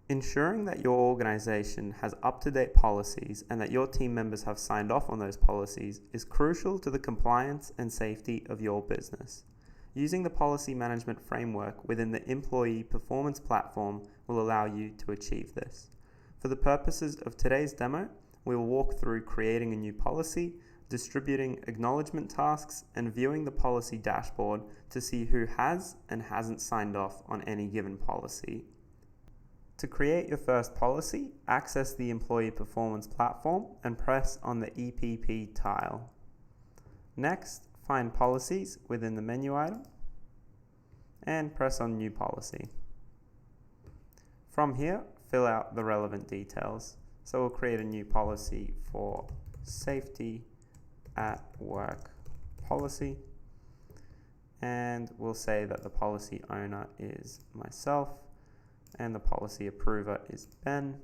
Ensuring that your organization has up-to-date policies and that your team members have signed off on those policies is crucial to the compliance and safety of your business. Using the policy management framework within the employee performance platform will allow you to achieve this. For the purposes of today's demo, we will walk through creating a new policy, distributing acknowledgement tasks, and viewing the policy dashboard to see who has and hasn't signed off on any given policy. To create your first policy, access the Employee Performance platform and press on the EPP tile. Next, find Policies within the menu item and press on New Policy. From here, fill out the relevant details. So we'll create a new policy for Safety at Work policy, and we'll say that the policy owner is myself and the policy approver is Ben,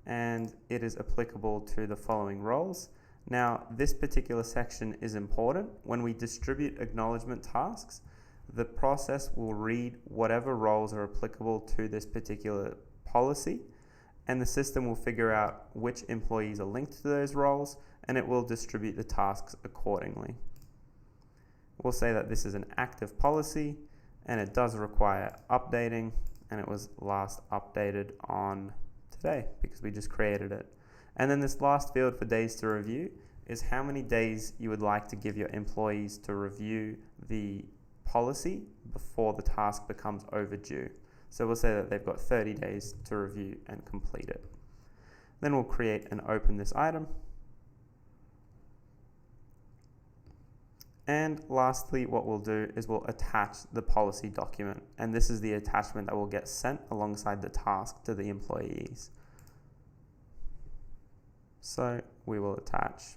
and it is applicable to the following roles. Now, this particular section is important. When we distribute acknowledgement tasks, the process will read whatever roles are applicable to this particular policy, and the system will figure out which employees are linked to those roles, and it will distribute the tasks accordingly. We'll say that this is an active policy, and it does require updating, and it was last updated on today because we just created it. And then this last field for days to review is how many days you would like to give your employees to review the policy before the task becomes overdue. So we'll say that they've got 30 days to review and complete it. Then we'll create and open this item. And lastly, what we'll do is we'll attach the policy document. And this is the attachment that will get sent alongside the task to the employees. So we will attach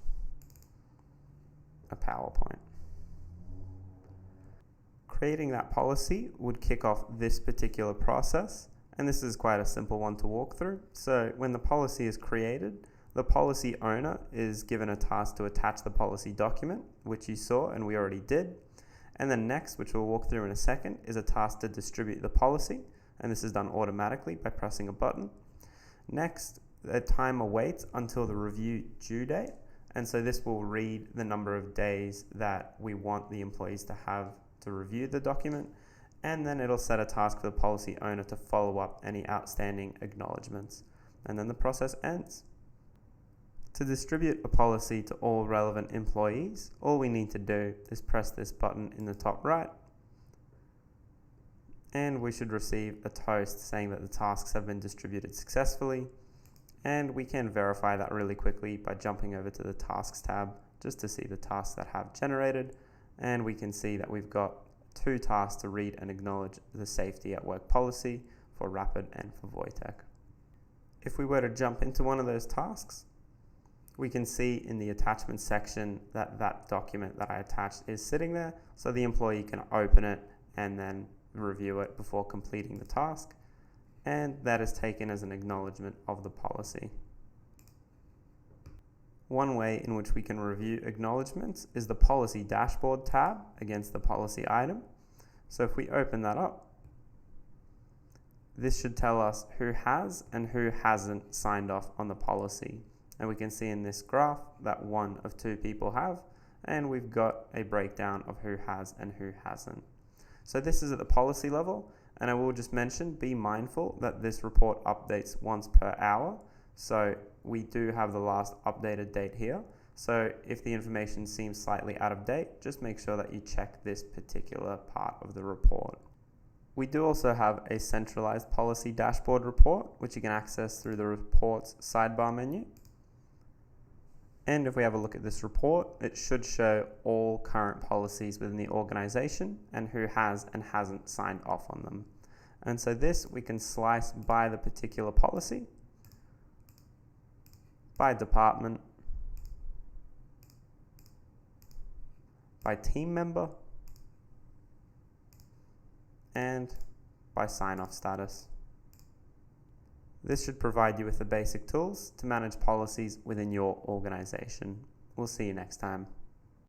a PowerPoint. Creating that policy would kick off this particular process. And this is quite a simple one to walk through. So when the policy is created, the policy owner is given a task to attach the policy document, which you saw and we already did. And then next, which we'll walk through in a second, is a task to distribute the policy. And this is done automatically by pressing a button. Next, the timer waits until the review due date. And so this will read the number of days that we want the employees to have to review the document. And then it'll set a task for the policy owner to follow up any outstanding acknowledgements. And then the process ends. To distribute a policy to all relevant employees, all we need to do is press this button in the top right, and we should receive a toast saying that the tasks have been distributed successfully. And we can verify that really quickly by jumping over to the Tasks tab just to see the tasks that have generated, and we can see that we've got 2 tasks to read and acknowledge the Safety at Work policy for Rapid and for Voitech. If we were to jump into one of those tasks, we can see in the attachment section that that document that I attached is sitting there, so the employee can open it and then review it before completing the task, and that is taken as an acknowledgement of the policy. One way in which we can review acknowledgements is the Policy Dashboard tab against the policy item. So if we open that up, this should tell us who has and who hasn't signed off on the policy. And we can see in this graph that 1 of 2 people have, and we've got a breakdown of who has and who hasn't. So this is at the policy level, and I will just mention, be mindful that this report updates once per hour. So we do have the last updated date here. So if the information seems slightly out of date, just make sure that you check this particular part of the report. We do also have a centralized policy dashboard report, which you can access through the reports sidebar menu. And if we have a look at this report, it should show all current policies within the organization and who has and hasn't signed off on them. And so this we can slice by the particular policy, by department, by team member, and by sign-off status. This should provide you with the basic tools to manage policies within your organization. We'll see you next time.